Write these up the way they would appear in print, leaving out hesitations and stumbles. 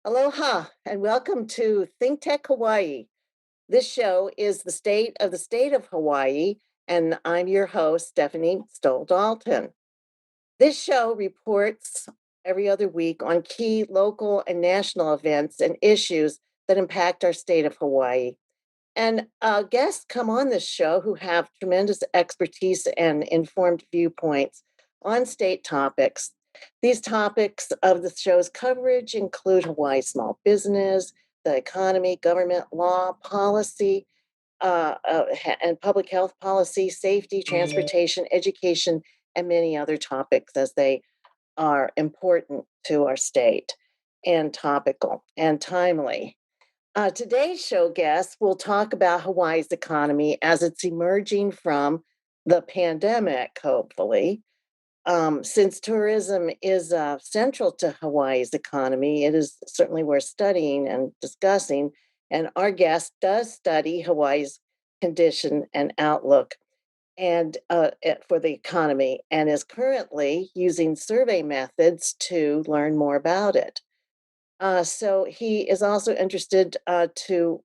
Aloha and welcome to ThinkTech Hawaii. This show is the state of Hawaii, and I'm your host, Stephanie Dalton. This show reports every other week on key local and national events and issues that impact our state of Hawaii. And guests come on this show who have tremendous expertise and informed viewpoints on state topics. These topics of the show's coverage include Hawaii small business, the economy, government law, policy, and public health policy, safety, transportation, education, and many other topics as they are important to our state and topical and timely. Today's show guest will talk about Hawaii's economy as it's emerging from the pandemic, hopefully. Since tourism is central to Hawaii's economy, it is certainly worth studying and discussing. And our guest does study Hawaii's condition and outlook for the economy and is currently using survey methods to learn more about it. So he is also interested to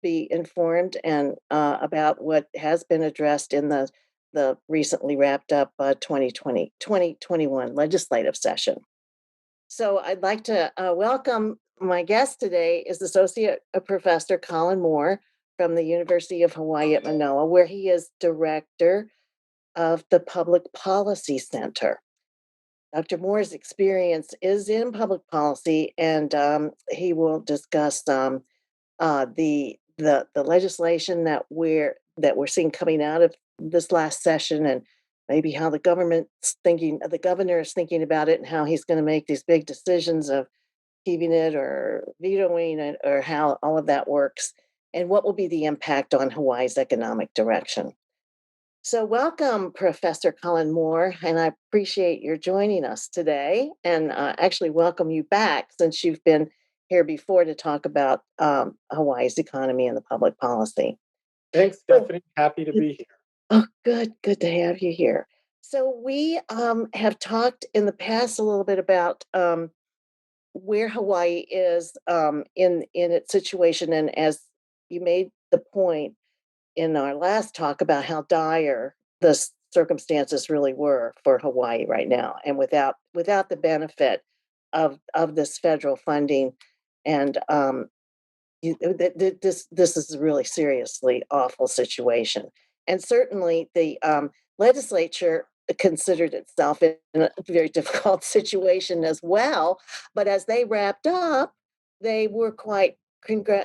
be informed and about what has been addressed in the recently wrapped up 2021 legislative session. So I'd like to welcome my guest today is Associate Professor Colin Moore from the University of Hawaii at Manoa, where he is director of the Public Policy Center. Dr. Moore's experience is in public policy, and he will discuss the legislation that we're seeing coming out of this last session, and maybe how the governor is thinking about it, and how he's going to make these big decisions of keeping it or vetoing it, or how all of that works, and what will be the impact on Hawaii's economic direction. So, welcome, Professor Colin Moore, and I appreciate your joining us today, and actually welcome you back since you've been here before to talk about Hawaii's economy and the public policy. Thanks, So, Stephanie. Happy to be here. oh, good to have you here. So, we have talked in the past a little bit about where Hawaii is in its situation, and as you made the point in our last talk about how dire the circumstances really were for Hawaii right now, and without the benefit of this federal funding, and this is a really seriously awful situation, and certainly the legislature considered itself in a very difficult situation as well. But as they wrapped up, they were quite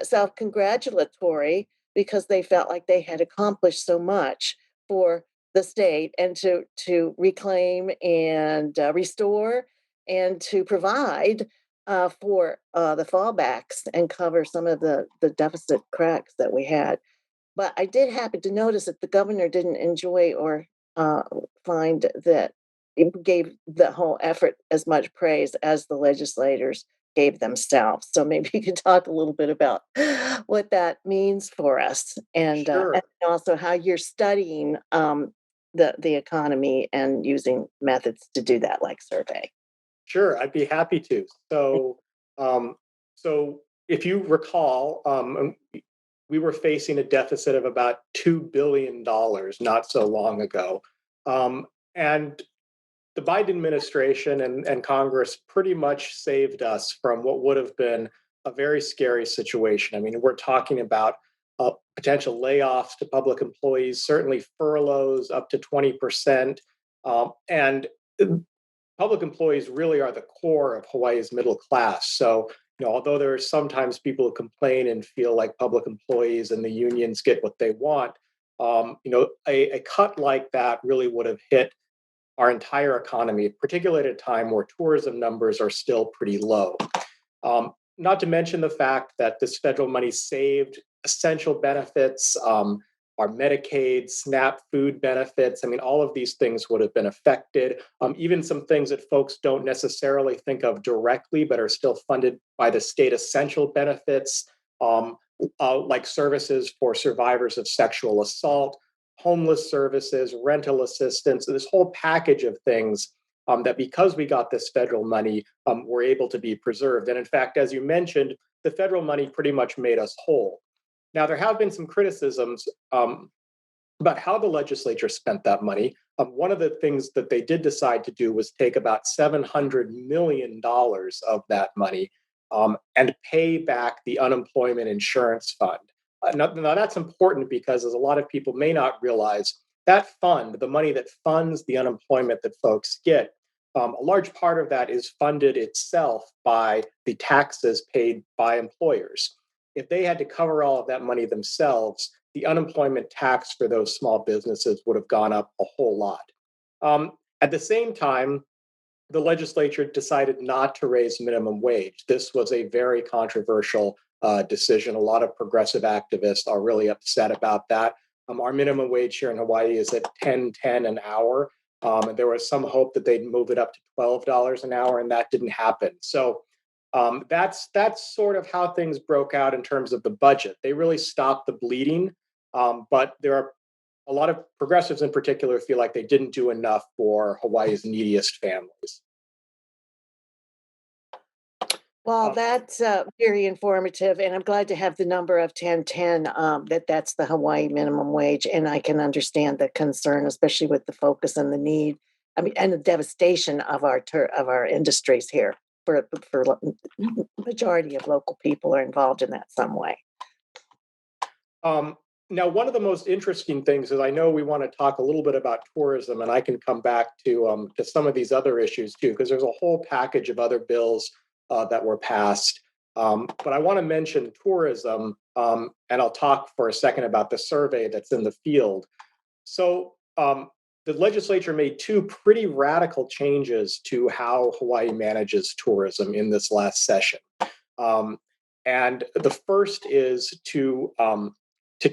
self-congratulatory because they felt like they had accomplished so much for the state and to reclaim and restore and to provide for the fallbacks and cover some of the deficit cracks that we had. But I did happen to notice that the governor didn't enjoy or uh, find that it gave the whole effort as much praise as the legislators gave themselves. So maybe you could talk a little bit about what that means for us, and Sure, also how you're studying the economy and using methods to do that, like survey. sure. I'd be happy to. Um, so if you recall, we were facing a deficit of about $2 billion not so long ago, and the Biden administration and Congress pretty much saved us from what would have been a very scary situation. I mean, we're talking about potential layoffs to public employees, certainly furloughs up to 20%. And public employees really are the core of Hawaii's middle class. So, although there are sometimes people who complain and feel like public employees and the unions get what they want, a cut like that really would have hit our entire economy, particularly at a time where tourism numbers are still pretty low. Not to mention the fact that this federal money saved essential benefits, our Medicaid, SNAP food benefits. I mean, all of these things would have been affected. Even some things that folks don't necessarily think of directly, but are still funded by the state essential benefits, like services for survivors of sexual assault, homeless services, rental assistance, this whole package of things that because we got this federal money, we're able to be preserved. And in fact, as you mentioned, the federal money pretty much made us whole. Now, there have been some criticisms about how the legislature spent that money. One of the things that they did decide to do was take about $700 million of that money and pay back the unemployment insurance fund. Now, that's important because, as a lot of people may not realize, that fund, the money that funds the unemployment that folks get, a large part of that is funded itself by the taxes paid by employers. If they had to cover all of that money themselves, the unemployment tax for those small businesses would have gone up a whole lot. At the same time, the legislature decided not to raise minimum wage. This was a very controversial decision. A lot of progressive activists are really upset about that. Our minimum wage here in Hawaii is at $10.10 an hour. And there was some hope that they'd move it up to $12 an hour, and that didn't happen. So that's sort of how things broke out in terms of the budget. They really stopped the bleeding, but there are a lot of progressives in particular feel like they didn't do enough for Hawaii's neediest families. Well, Um, that's very informative, and I'm glad to have the number of 1010, that's the Hawaii minimum wage, and I can understand the concern, especially with the focus and the need. I mean, and the devastation of our industries here. Majority of local people are involved in that some way. um, Now, one of the most interesting things is I know we want to talk a little bit about tourism, and I can come back to some of these other issues too, because there's a whole package of other bills that were passed. But I want to mention tourism, and I'll talk for a second about the survey that's in the field. So the legislature made two pretty radical changes to how Hawaii manages tourism in this last session. Um, and the first is to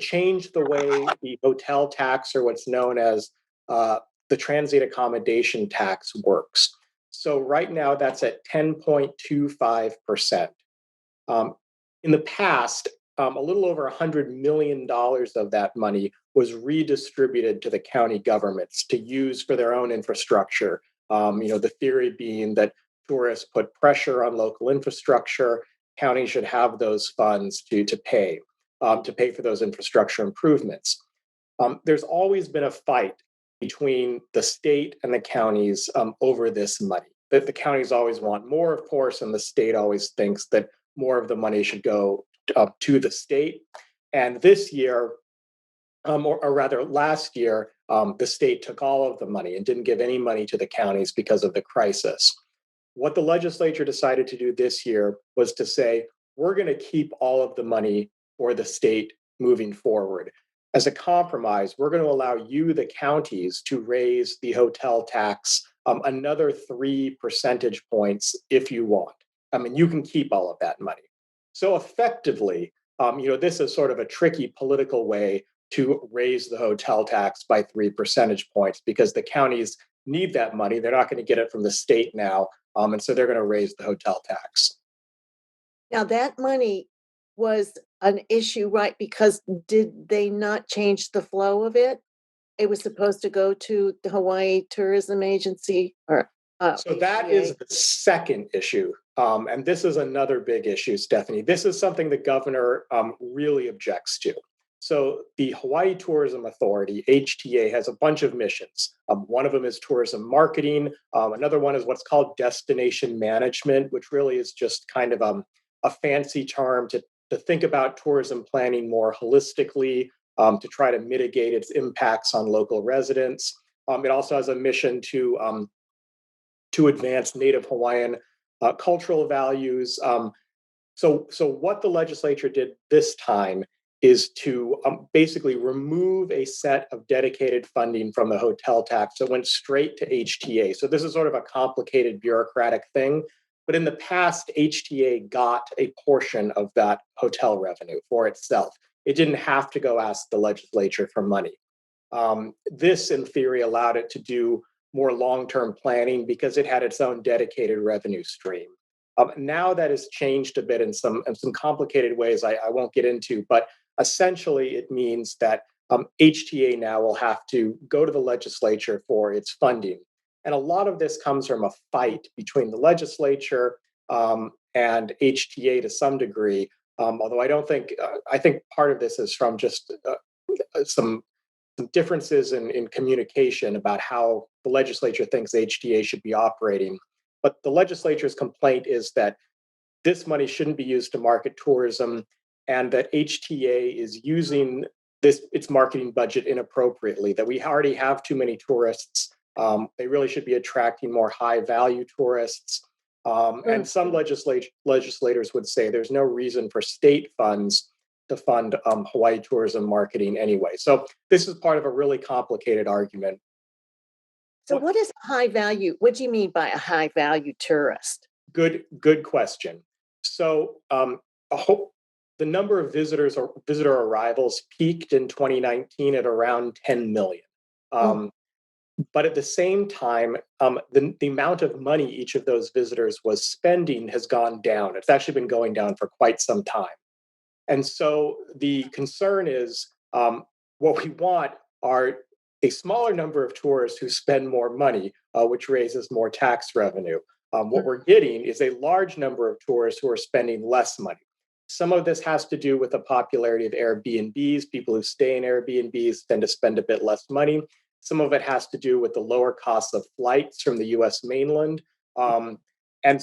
change the way the hotel tax, or what's known as the transient accommodation tax, works. So right now that's at 10.25%. Um, in the past, a little over $100 million of that money was redistributed to the county governments to use for their own infrastructure. The theory being that tourists put pressure on local infrastructure, counties should have those funds to pay for those infrastructure improvements. There's always been a fight between the state and the counties over this money. That the counties always want more, of course, and the state always thinks that more of the money should go to the state. And this year, or rather last year, the state took all of the money and didn't give any money to the counties because of the crisis. What the legislature decided to do this year was to say, we're going to keep all of the money for the state moving forward. As a compromise, we're going to allow you, the counties, to raise the hotel tax another 3 percentage points if you want. I mean, you can keep all of that money. So effectively, this is sort of a tricky political way to raise the hotel tax by 3 percentage points because the counties need that money. They're not going to get it from the state now. And so they're going to raise the hotel tax. Now that money was an issue, right? Because did they not change the flow of it? It was supposed to go to the Hawaii Tourism Agency or So that is HTA. the second issue. And this is another big issue, Stephanie. This is something the governor really objects to. So the Hawaii Tourism Authority, HTA, has a bunch of missions. One of them is tourism marketing. Another one is what's called destination management, which really is just kind of a fancy term to think about tourism planning more holistically, to try to mitigate its impacts on local residents. It also has a mission to advance Native Hawaiian cultural values. So what the legislature did this time is to basically remove a set of dedicated funding from the hotel tax that went straight to HTA. So this is sort of a complicated bureaucratic thing. But in the past, HTA got a portion of that hotel revenue for itself. It didn't have to go ask the legislature for money. This, in theory, allowed it to do more long-term planning because it had its own dedicated revenue stream. Now that has changed a bit in some complicated ways I won't get into, but essentially it means that HTA now will have to go to the legislature for its funding. And a lot of this comes from a fight between the legislature and HTA to some degree. Although I don't think, I think part of this is from just some differences in communication about how the legislature thinks HTA should be operating. But the legislature's complaint is that this money shouldn't be used to market tourism, and that HTA is using its marketing budget inappropriately, that we already have too many tourists. They really should be attracting more high value tourists. And some legislators would say there's no reason for state funds to fund Hawaii tourism marketing anyway. So this is part of a really complicated argument. So what is high value? What do you mean by a high value tourist? Good question. So the number of visitor arrivals peaked in 2019 at around 10 million. But at the same time, the amount of money each of those visitors was spending has gone down. It's actually been going down for quite some time. And so the concern is what we want are a smaller number of tourists who spend more money, which raises more tax revenue. What we're getting is a large number of tourists who are spending less money. Some of this has to do with the popularity of Airbnbs. People who stay in Airbnbs tend to spend a bit less money. Some of it has to do with the lower costs of flights from the US mainland. And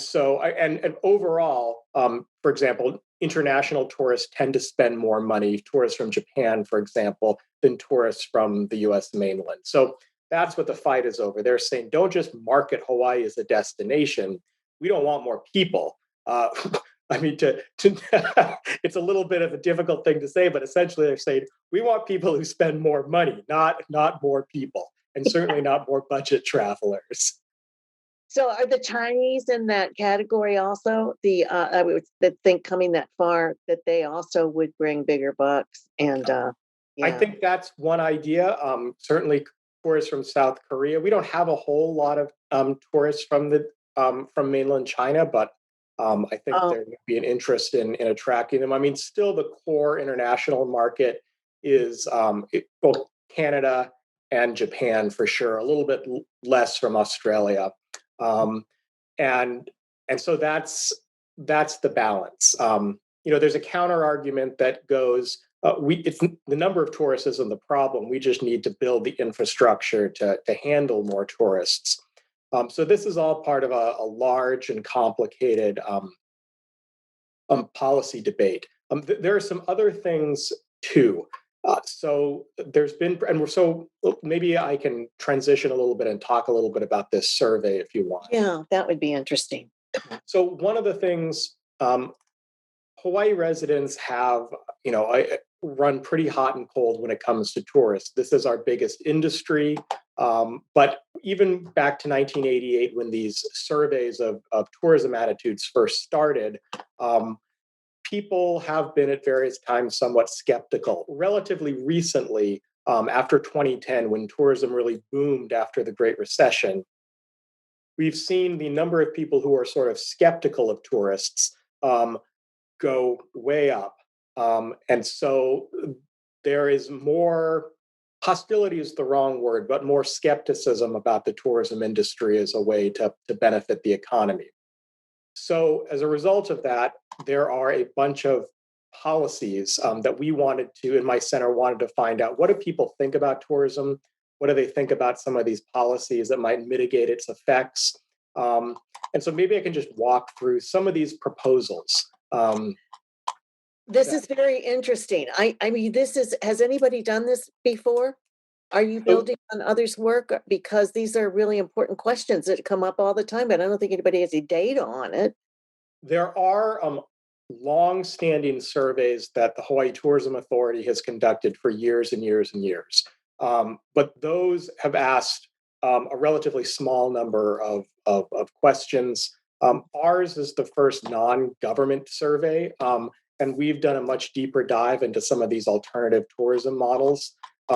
overall, for example, international tourists tend to spend more money, tourists from Japan, for example, than tourists from the US mainland. So that's what the fight is over. They're saying, don't just market Hawaii as a destination. We don't want more people. I mean, it's a little bit of a difficult thing to say, but essentially they're saying, we want people who spend more money, not more people, and certainly not more budget travelers. So are the Chinese in that category also? I would think coming that far that they also would bring bigger bucks and I think that's one idea. Certainly tourists from South Korea. We don't have a whole lot of tourists from mainland China, but I think there would be an interest in attracting them. I mean, still the core international market is both Canada and Japan for sure. A little bit less from Australia. And so that's the balance. There's a counter argument that goes, it's the number of tourists isn't the problem. We just need to build the infrastructure to handle more tourists. So this is all part of a large and complicated policy debate. There are some other things too. So there's been, maybe I can transition a little bit and talk a little bit about this survey if you want. Yeah, that would be interesting. So one of the things Hawaii residents have, run pretty hot and cold when it comes to tourists. This is our biggest industry. But even back to 1988, when these surveys of tourism attitudes first started, people have been at various times somewhat skeptical. Relatively recently, after 2010, when tourism really boomed after the Great Recession, we've seen the number of people who are sort of skeptical of tourists go way up. And so there is more, hostility is the wrong word, but more skepticism about the tourism industry as a way to benefit the economy. So as a result of that, there are a bunch of policies that we in my center, wanted to find out, what do people think about tourism? What do they think about some of these policies that might mitigate its effects? And so maybe I can just walk through some of these proposals. This is very interesting. I mean, has anybody done this before? Are you building on others' work? Because these are really important questions that come up all the time, but I don't think anybody has any data on it. There are long-standing surveys that the Hawaii Tourism Authority has conducted for years and years and years. But those have asked a relatively small number of questions. Ours is the first non-government survey, and we've done a much deeper dive into some of these alternative tourism models.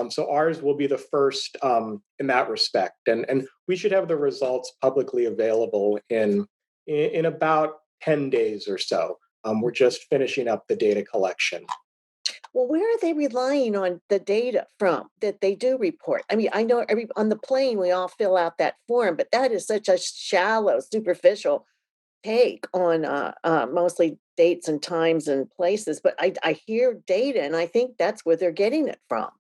So ours will be the first in that respect, and we should have the results publicly available in about 10 days or so. We're just finishing up the data collection. Well, where are they relying on the data from that they do report? I mean, I know every on the plane we all fill out that form, but that is such a shallow, superficial take on mostly dates and times and places. But I hear data, and I think that's where they're getting it from.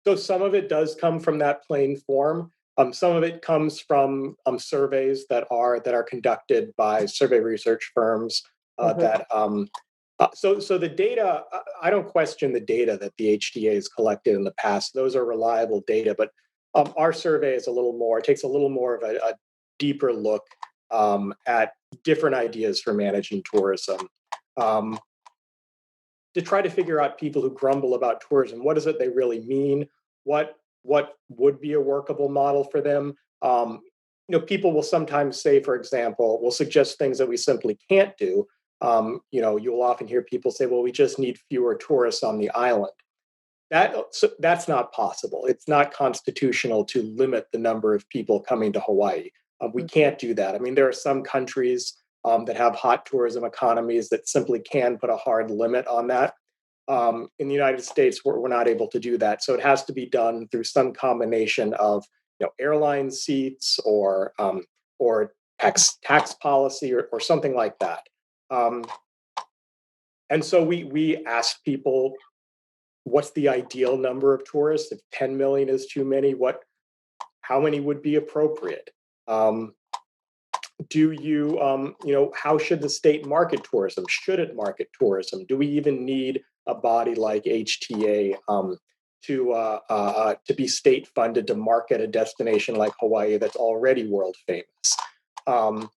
So some of it does come from that plain form. Some of it comes from surveys that are conducted by survey research firms. Hmm. That So the data, I don't question the data that the HDA has collected in the past. Those are reliable data, but our survey is a little more. It takes a little more of a deeper look at different ideas for managing tourism. Um, to try to figure out people who grumble about tourism. What is it they really mean? What would be a workable model for them? People will sometimes say, for example, will suggest things that we simply can't do. You'll often hear people say, "Well, we just need fewer tourists on the island." That's not possible. It's not constitutional to limit the number of people coming to Hawaii. We can't do that. I mean, there are some countries that have hot tourism economies that simply can put a hard limit on that. In the United States, we're not able to do that. So it has to be done through some combination of airline seats or tax policy or something like that. Um, and so we asked people, what's the ideal number of tourists? If 10 million is too many, how many would be appropriate? Um, how should the state market tourism? Should it market tourism? Do we even need a body like HTA to be state funded to market a destination like Hawaii that's already world famous? Um,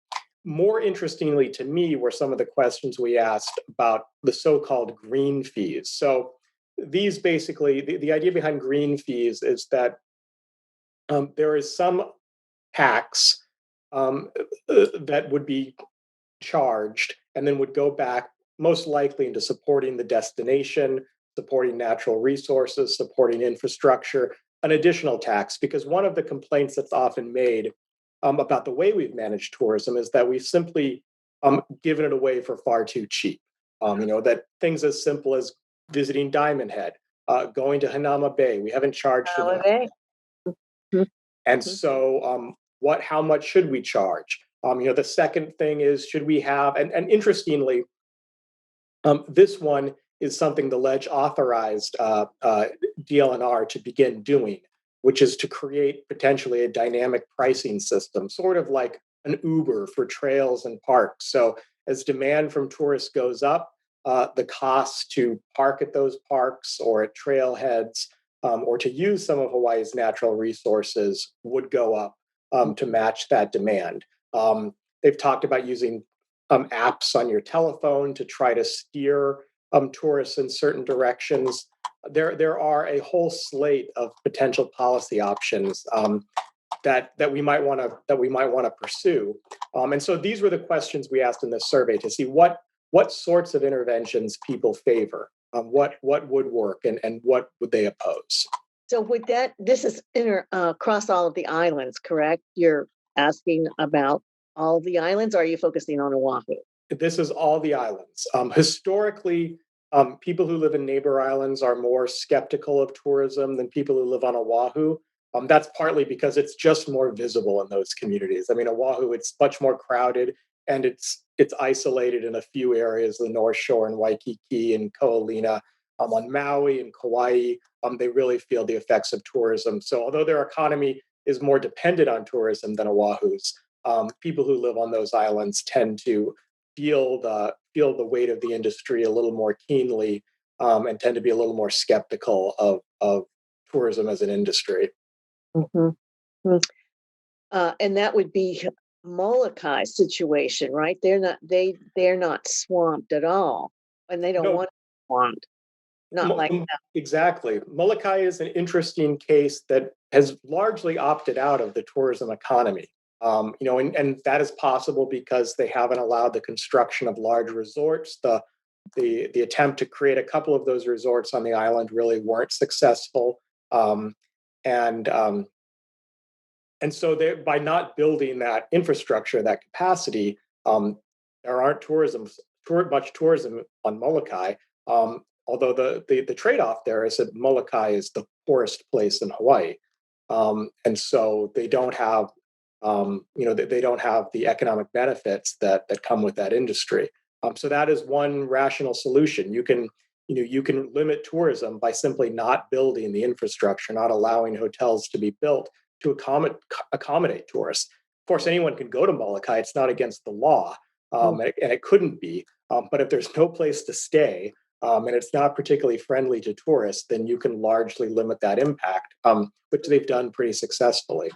More interestingly to me were some of the questions we asked about the so-called green fees. So these basically, the idea behind green fees is that there is some tax that would be charged and then would go back most likely into supporting the destination, supporting natural resources, supporting infrastructure, an additional tax. Because one of the complaints that's often made about the way we've managed tourism is that we've simply given it away for far too cheap. That things as simple as visiting Diamond Head, going to Hanama Bay, we haven't charged enough. Holiday. And so, how much should we charge? The second thing is, should we have, and interestingly, this one is something the ledge authorized DLNR to begin doing, which is to create potentially a dynamic pricing system, sort of like an Uber for trails and parks. So as demand from tourists goes up, the cost to park at those parks or at trailheads or to use some of Hawaii's natural resources would go up to match that demand. They've talked about using apps on your telephone to try to steer tourists in certain directions. There are a whole slate of potential policy options that we might want to pursue. And so these were the questions we asked in this survey to see what sorts of interventions people favor, what would work, and what would they oppose. So with that, this is across all of the islands, correct? You're asking about all of the islands, or are you focusing on Oahu? This is all the islands. Historically, people who live in neighbor islands are more skeptical of tourism than people who live on Oahu. That's partly because it's just more visible in those communities. I mean, Oahu, it's much more crowded and it's isolated in a few areas, the North Shore and Waikiki and Ko'olina. On Maui and Kauai, they really feel the effects of tourism. So although their economy is more dependent on tourism than Oahu's, people who live on those islands tend to feel the weight of the industry a little more keenly and tend to be a little more skeptical of tourism as an industry. Hmm. And that would be Molokai situation, right? They're not swamped at all, and they don't No, want to be swamped. Not like exactly. Molokai is an interesting case that has largely opted out of the tourism economy. And that is possible because they haven't allowed the construction of large resorts. The attempt to create a couple of those resorts on the island really weren't successful. Um, and and so by not building that infrastructure, that capacity, there aren't much tourism on Molokai. although the trade-off there is that Molokai is the poorest place in Hawaii, and so they don't have they don't have the economic benefits that come with that industry. So that is one rational solution. You can limit tourism by simply not building the infrastructure, not allowing hotels to be built to accommodate tourists. Of course, anyone can go to Molokai; it's not against the law, Mm. and it couldn't be. But if there's no place to stay, and it's not particularly friendly to tourists, then you can largely limit that impact, which they've done pretty successfully.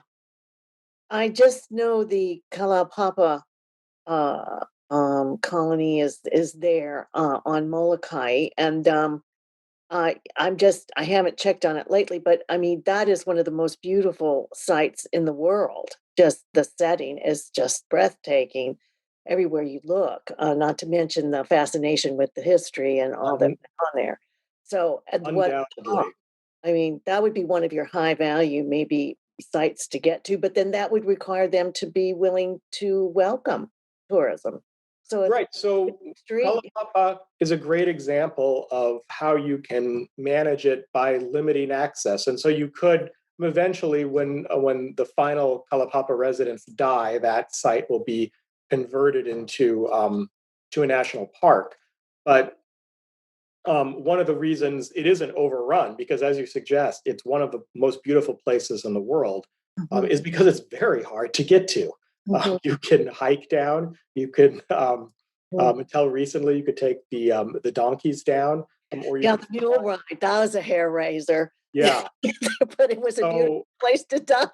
I just know the Kalaupapa uh, colony is there on Molokai, and I haven't checked on it lately, but I mean that is one of the most beautiful sights in the world. Just the setting is just breathtaking everywhere you look. Not to mention the fascination with the history and all that Un- went on there. So, what? Undoubtedly. I mean, that would be one of your high value, maybe sites to get to, but then that would require them to be willing to welcome tourism. So it's Right. So street. Kalapapa is a great example of how you can manage it by limiting access. And so you could eventually, when the final Kalapapa residents die, that site will be converted into to a national park. But one of the reasons it isn't overrun, because as you suggest, it's one of the most beautiful places in the world, Mhm, is because it's very hard to get to. mhm, You can hike down. You can, mhm. until recently, you could take the donkeys down, or you Yeah, could the mule ride, that was a hair raiser, yeah. but it was a beautiful So place to die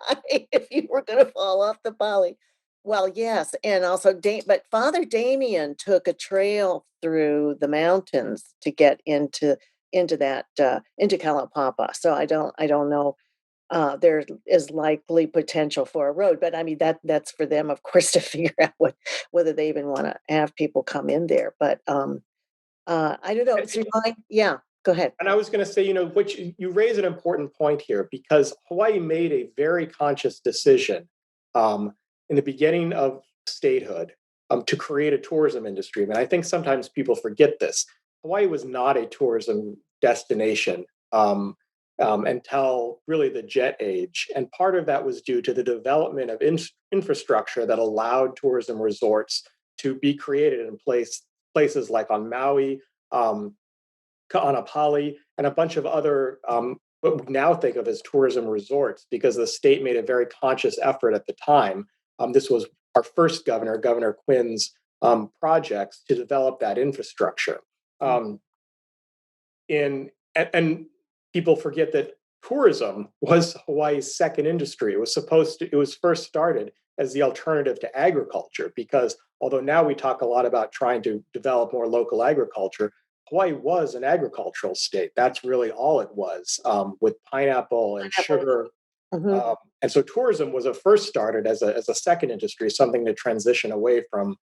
if you were gonna fall off the poly. Well, yes, and also but Father Damien took a trail through the mountains to get into that, into Kalaupapa, so I don't know, there is likely potential for a road, but I mean, that's for them, of course, to figure out whether they even wanna have people come in there, but, I don't know, it's remind yeah, go ahead. And I was going to say, which you raise an important point here because Hawaii made a very conscious decision um, in the beginning of statehood to create a tourism industry. And I think sometimes people forget this. Hawaii was not a tourism destination until really the jet age. And part of that was due to the development of infrastructure that allowed tourism resorts to be created in places like on Maui, um, Ka'anapali, and a bunch of other what we now think of as tourism resorts because the state made a very conscious effort at the time. This was our first governor, Governor Quinn's projects to develop that infrastructure. Mm, Um, and people forget that tourism was Hawaii's second industry. It was first started as the alternative to agriculture because although now we talk a lot about trying to develop more local agriculture, Hawaii was an agricultural state. That's really all it was, with pineapple and pineapple. sugar. Mhm, And so tourism was a first started as a second industry, something to transition away from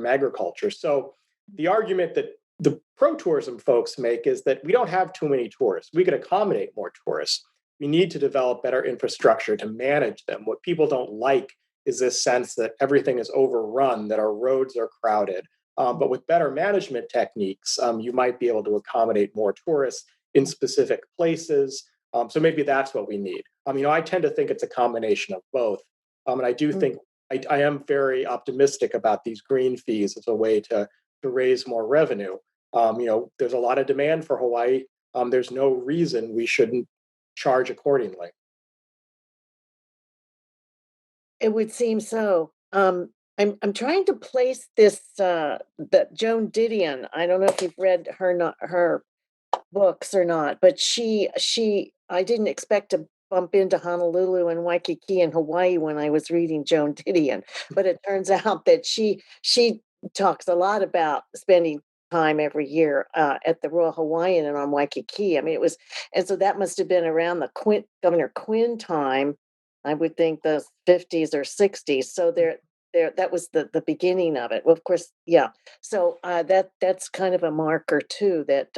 agriculture. So the argument that the pro tourism folks make is that we don't have too many tourists. We could accommodate more tourists. We need to develop better infrastructure to manage them. What people don't like is this sense that everything is overrun, that our roads are crowded. But with better management techniques, you might be able to accommodate more tourists in specific places. So maybe that's what we need. I tend to think it's a combination of both. And I do mm. think I am very optimistic about these green fees as a way to raise more revenue. There's a lot of demand for Hawaii. There's no reason we shouldn't charge accordingly. It would seem so. I'm trying to place this, that Joan Didion, I don't know if you've read her books or not, but she I didn't expect to bump into Honolulu and Waikiki in Hawaii when I was reading Joan Didion, but it turns out that she talks a lot about spending time every year at the Royal Hawaiian and on Waikiki. I mean, it was, and so that must have been around the Governor Quinn time. I would think the 50s or 60s. So there that was the beginning of it. Well, of course, yeah. So that's kind of a marker too that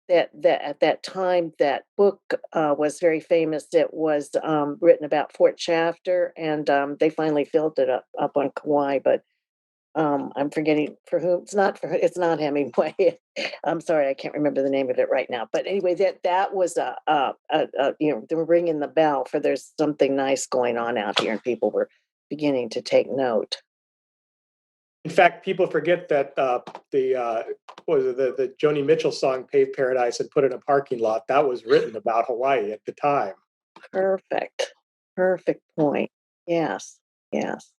that at that time, that book, was very famous. It was, written about Fort Shafter, and, they finally filled it up on Kauai, but, I'm forgetting for whom, it's not Hemingway. I'm sorry, I can't remember the name of it right now. But anyway, that was they were ringing the bell for there's something nice going on out here, and people were beginning to take note. In fact, people forget that what was it, the Joni Mitchell song "Paved Paradise" and "Put in a Parking Lot." That was written about Hawaii at the time. Perfect. Perfect point. Yes. Yes.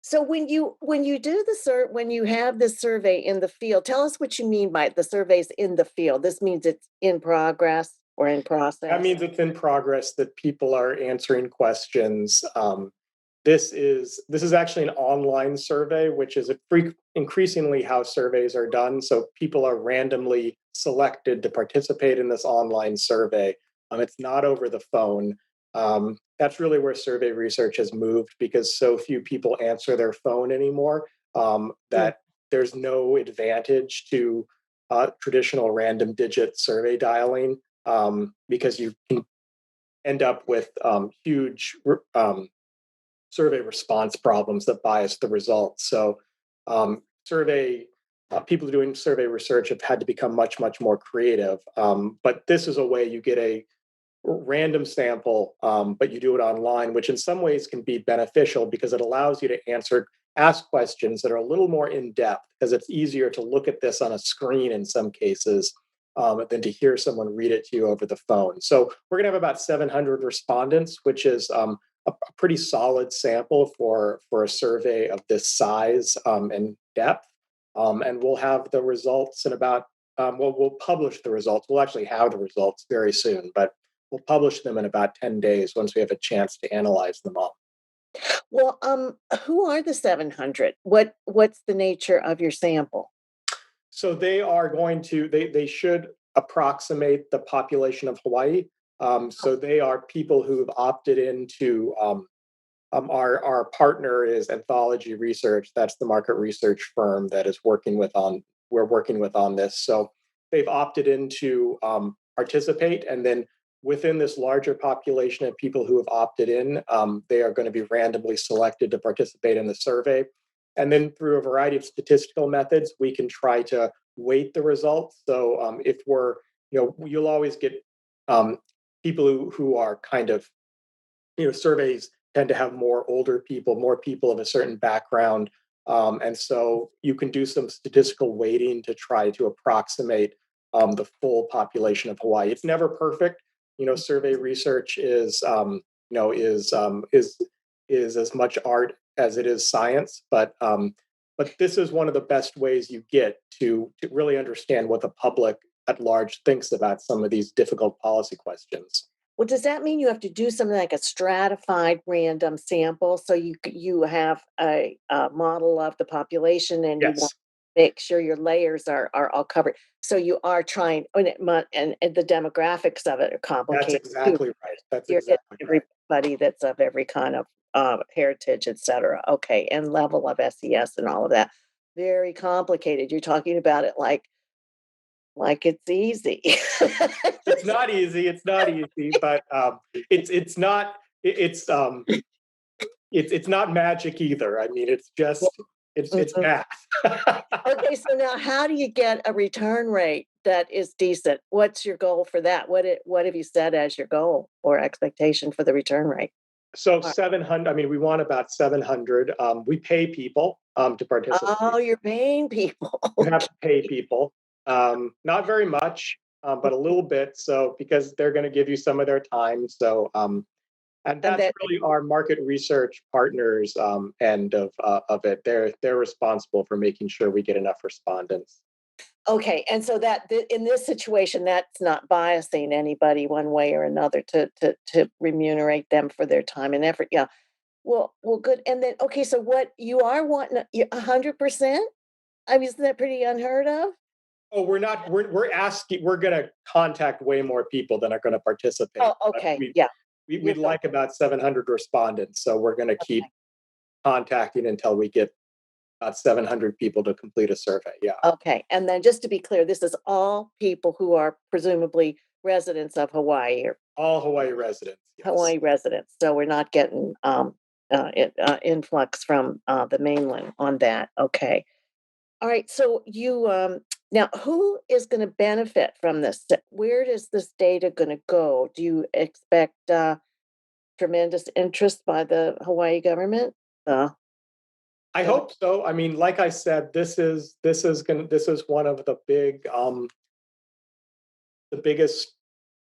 So when you do when you have this survey in the field, tell us what you mean by the surveys in the field. This means it's in progress or in That process. means it's in progress, that people are answering questions. This is actually an online survey, which is increasingly how surveys are done. So people are randomly selected to participate in this online survey. It's not over the phone. That's really where survey research has moved, because so few people answer their phone anymore, Mm. that there's no advantage to traditional random digit survey dialing, because you can end up with huge survey response problems that bias the results. So, survey people doing survey research have had to become much more creative. But this is a way you get a random sample, but you do it online, which in some ways can be beneficial because it allows you to ask questions that are a little more in depth, because it's easier to look at this on a screen in some cases, than to hear someone read it to you over the phone. So we're going to have about 700 respondents, which is a pretty solid sample for a survey of this size, and depth. And we'll have the results in about we'll publish the results. We'll actually have the results very soon, but we'll publish them in about 10 days once we have a chance to analyze them all. Well, who are the 700? What's the nature of your sample? So they should approximate the population of Hawaii. So they are people who've opted into our partner is Anthology Research. That's the market research firm that is we're working with on this. So they've opted in to participate, and then within this larger population of people who have opted in, they are going to be randomly selected to participate in the survey. And then through a variety of statistical methods, we can try to weight the results. So if you'll always get um, people who are kind of, surveys tend to have more older people, more people of a certain background. And so you can do some statistical weighting to try to approximate the full population of Hawaii. It's never perfect. Survey research is as much art as it is science, but this is one of the best ways you get to really understand what the public at large thinks about some of these difficult policy questions. Well, does that mean you have to do something like a stratified random sample? So you have a model of the population, and you want Yes, to make sure your layers are all covered. So you are trying, and the demographics of it are that's complicated too. exactly right. That's You're getting exactly right. everybody that's of every kind of heritage, et cetera. Okay, and level of SES and all of that. Very complicated. You're talking about it like it's easy. It's not easy. It's not easy, but it's not it's it's not magic either. I mean, it's just it's Mhm. math. Okay, so now how do you get a return rate that is decent? What's your goal for that? What have you set as your goal or expectation for the return rate? So Uh, 700. I mean, we want about 700. We pay people to Oh, participate. you're paying people. You have Okay. to pay people, not very much, but a little bit. So because they're going to give you some of their time. So and And that's that really our market research partners end of it. They're responsible for making sure we get enough respondents. okay, and so in this situation, that's not biasing anybody one way or another to remunerate them for their time and effort. Yeah. Well, good. And then okay, so what you are wanting 100%? I mean, isn't that pretty unheard of? Oh, we're not. We're asking. We're going to contact way more people than are going to participate. Oh, But okay. Yeah. we'd You're like about 700 respondents, so we're going to keep contacting until we get about 700 people to complete a survey. Yeah, okay, and then just to be clear, this is all people who are presumably residents of Hawaii or all Hawaii residents. Yes. Hawaii residents, so we're not getting, influx from the mainland on that. Okay. All right. So you now who is going to benefit from this? Where is this data going to go? Do you expect tremendous interest by the Hawaii government? Uh, I gov- hope so. I mean, like I said, this is one of the biggest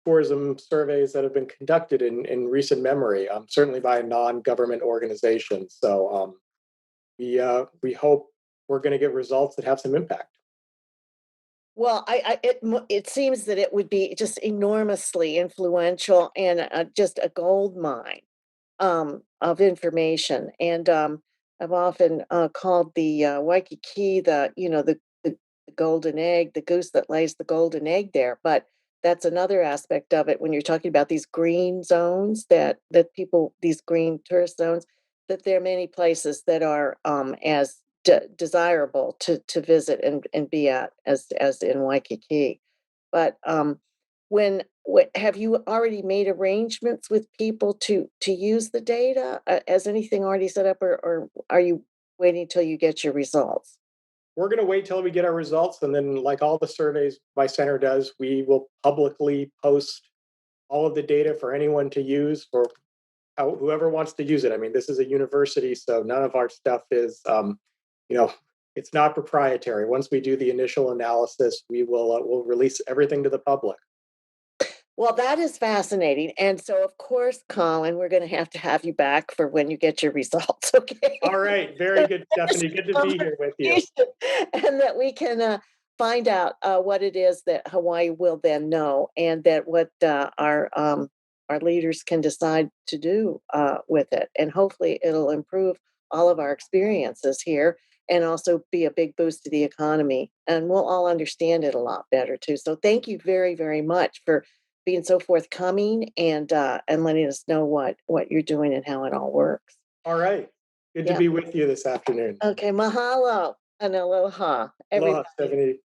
tourism surveys that have been conducted in recent memory, certainly by a non-government organization. So we hope we're going to get results that have some impact. well, it seems that it would be just enormously influential and just a gold mine of information. And I've often called the Waikiki the golden egg, the goose that lays the golden egg there. But that's another aspect of it when you're talking about these green zones that people these green tourist zones that there are many places that are as desirable to visit and be at as in Waikiki. But have you already made arrangements with people to use the data? Has anything already set up, or are you waiting till you get your results? We're going to wait till we get our results, and then, like all the surveys my center does, we will publicly post all of the data for anyone to use for whoever wants to use it. I mean, this is a university, so none of our stuff is, you know, it's not proprietary. Once we do the initial analysis, we'll release everything to the public. Well, that is fascinating. And so, of course, Colin, we're going to have you back for when you get your results. Okay. All right, very good, Stephanie. Good to be here with you. Conversation, and that we can find out what it is that Hawaii will then know, and that what our leaders can decide to do with it, and hopefully it'll improve all of our experiences here, and also be a big boost to the economy, and we'll all understand it a lot better too. So, thank you very, very much for being so forthcoming and letting us know what you're doing and how it all works. All right. Good to Yeah. be with you this afternoon. Okay, mahalo and aloha, Aloha, everybody. Stephanie.